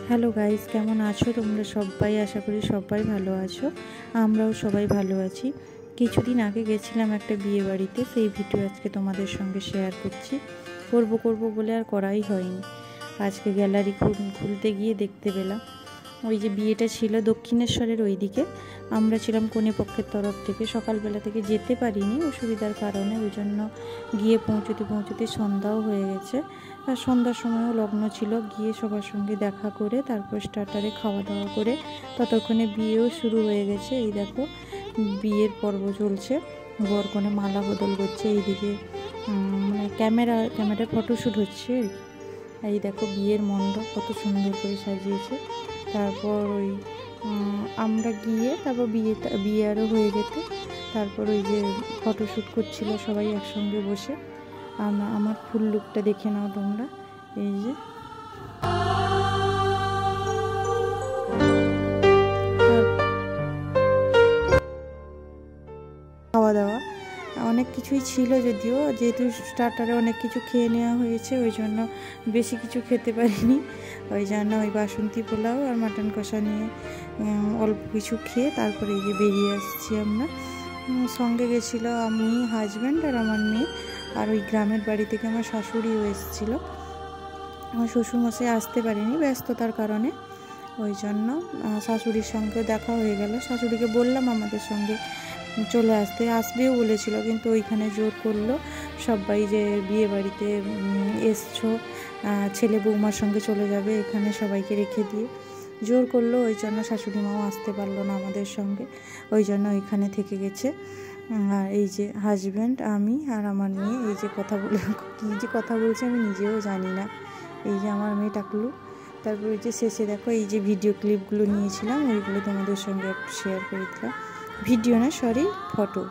Hello guys, কেমন আছো তোমরা সবাই? আশা করি সবাই ভালো আছো। আমরাও সবাই ভালো আছি। কিছুদিন আগে গেছিলাম একটা বিয়ে বাড়িতে, সেই ভিডিও আজকে তোমাদের সঙ্গে শেয়ার করছি। করব বলে আর করাই হয়নি। আজকে গ্যালারি খুলতে গিয়ে দেখতে পেলাম ওই যে বিয়েটা ছিল দক্ষিণেশ্বরের ওই দিকে। আমরা ছিলাম কনে পক্ষের তরফ থেকে, সকালবেলা থেকে যেতে পারিনি অসুবিধার কারণে, ওই জন্য গিয়ে পৌঁছতে সন্ধ্যাও হয়ে গেছে। আর সন্ধ্যার সময়ও লগ্ন ছিল। গিয়ে সবার সঙ্গে দেখা করে তারপর স্টার্টারে খাওয়া দাওয়া করে ততক্ষণে বিয়েও শুরু হয়ে গেছে। এই দেখো বিয়ের পর্ব চলছে, বর কনে মালা বদল করছে। এইদিকে মানে ক্যামেরায় ফটোশ্যুট হচ্ছে। এই দেখো বিয়ের মণ্ডপ কত সুন্দর করে সাজিয়েছে। তারপর ওই আমরা গিয়ে তারপর বিয়ে আরও হয়ে যেত। তারপর ওই যে ফটোশ্যুট করছিল সবাই একসঙ্গে বসে। আমার ফুল লুকটা দেখে নাও তোমরা। এই যে খাওয়া দাওয়া অনেক কিছুই ছিল, যদিও যেহেতু স্টার্টারে অনেক কিছু খেয়ে নেওয়া হয়েছে ওই জন্য বেশি কিছু খেতে পারিনি। ওই জন্য ওই বাসন্তী পোলাও আর মাটন কষা নিয়ে অল্প কিছু খেয়ে তারপরে এই যে বেরিয়ে আসছি আমরা। সঙ্গে গেছিলো আমি, হাজব্যান্ড আর আমার মেয়ে। আর ওই গ্রামের বাড়ি থেকে আমার শাশুড়িও এসেছিলো। আমার শ্বশুরমশাই আসতে পারেনি ব্যস্ততার কারণে, ওই জন্য শাশুড়ির সঙ্গেও দেখা হয়ে গেল। শাশুড়িকে বললাম আমাদের সঙ্গে চলে আসবেও বলেছিল, কিন্তু ওইখানে জোর করলো সবাই যে বিয়ে বাড়িতে এসছো, ছেলে বৌমার সঙ্গে চলে যাবে, এখানে সবাইকে রেখে দিয়ে জোর করলো। ওই জন্য শাশুড়ি মাও আসতে পারলো না আমাদের সঙ্গে, ওই জন্য ওইখানে থেকে গেছে। আর এই যে হাজব্যান্ড, আমি আর আমার মেয়ে এই যে কী যে কথা বলছে আমি নিজেও জানি না। এই যে আমার মেয়ে টাকলু। তারপর ওই যে শেষে দেখো এই যে ভিডিও ক্লিপগুলো নিয়েছিলাম, ওইগুলো তোমাদের সঙ্গে একটু শেয়ার করে দিলাম। ভিডিও না, সরি, ফটো।